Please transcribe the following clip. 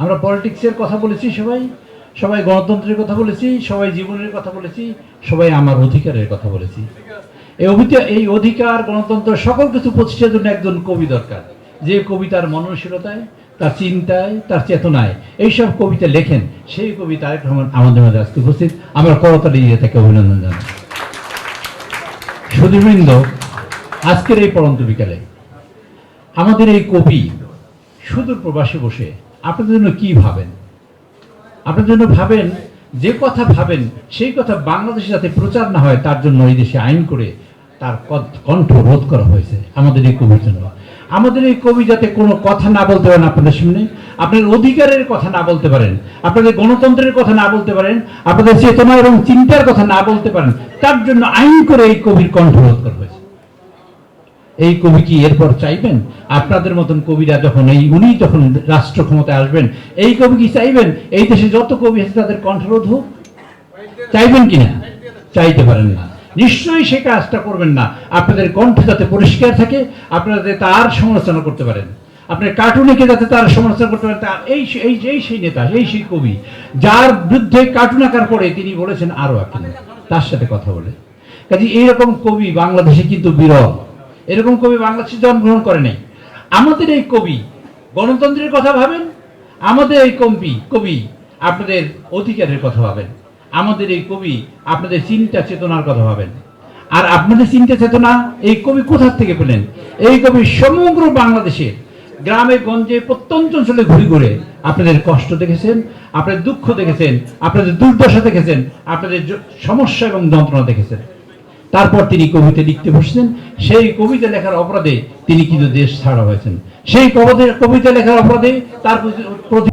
আমরা পলিটিক্সের কথা বলেছি, সবাই সবাই গণতন্ত্রের কথা বলেছি, সবাই জীবনের কথা বলেছি, সবাই আমার অধিকারের কথা বলেছি। এই অধিকার, গণতন্ত্র সকল কিছু প্রতিষ্ঠার জন্য একজন কবি দরকার, যে কবিতার মননশীলতায়, তার চিন্তায়, তার চেতনায় এইসব কবিতা লেখেন। সেই কবি তারেক রহমান আমাদের মাঝে আজকে উপস্থিত। আমরা করতালি দিয়ে তাকে অভিনন্দন জানাই। সুধীবৃন্দ, আজকের এই পড়ন্ত বিকালে আমাদের এই কবি সুদূর প্রবাসে বসে আপনাদের জন্য কি ভাবেন? আপনাদের জন্য ভাবেন, যে কথা ভাবেন সেই কথা বাংলাদেশে যাতে প্রচার না হয় তার জন্য এই দেশে আইন করে তার কণ্ঠ রোধ করা হয়েছে আমাদের এই কবির জন্য। আমাদের এই কবি যাতে কোনো কথা না বলতে পারেন আপনাদের সামনে, আপনার অধিকারের কথা না বলতে পারেন, আপনাদের গণতন্ত্রের কথা না বলতে পারেন, আপনাদের চেতনা এবং চিন্তার কথা না বলতে পারেন, তার জন্য আইন করে এই কবির কণ্ঠ রোধ করা হয়েছে। এই কবি কি এরপর চাইবেন আপনাদের মতন কবিরা যখন উনি যখন রাষ্ট্র ক্ষমতায় আসবেন, এই কবি কি চাইবেন এই দেশে যত কবি আছে তাদের কণ্ঠরোধ হোক? চাইবেন কিনা? চাইতে পারেন না, নিশ্চয়ই সে কাজটা করবেন না। আপনাদের কণ্ঠ যাতে পরিষ্কার থাকে, আপনারা যাতে তার সমালোচনা করতে পারেন, আপনার কার্টুনিকে যাতে তার সমালোচনা করতে পারেন, তার সেই নেতা, সেই কবি যার বিরুদ্ধে কার্টুন আঁকার পরে তিনি বলেছেন আরো আঁকেন, তার সাথে কথা বলে। কাজে এইরকম কবি বাংলাদেশে কিন্তু বিরল। এরকম কবি বাংলাদেশে জন্মগ্রহণ করে নাই। আমাদের এই কবি গণতন্ত্রের কথা ভাবেন, আমাদের এই কবি আপনাদের অধিকারের কথা ভাবেন, আমাদের এই কবি আপনাদের চিন্তা চেতনার কথা ভাবেন। আর আপনাদের চিন্তা চেতনা এই কবি কোথা থেকে পেলেন? এই কবি সমগ্র বাংলাদেশের গ্রামে গঞ্জে প্রত্যন্ত অঞ্চলে ঘুরে ঘুরে আপনাদের কষ্ট দেখেছেন, আপনাদের দুঃখ দেখেছেন, আপনাদের দুর্দশা দেখেছেন, আপনাদের সমস্যা এবং যন্ত্রণা দেখেছেন। তারপর তিনি কবিতা লিখতে বসছেন। সেই কবিতা লেখার অপরাধে তিনি কিন্তু দেশ ছাড়া হয়েছেন। সেই কবিতা লেখার অপরাধে তার প্রতি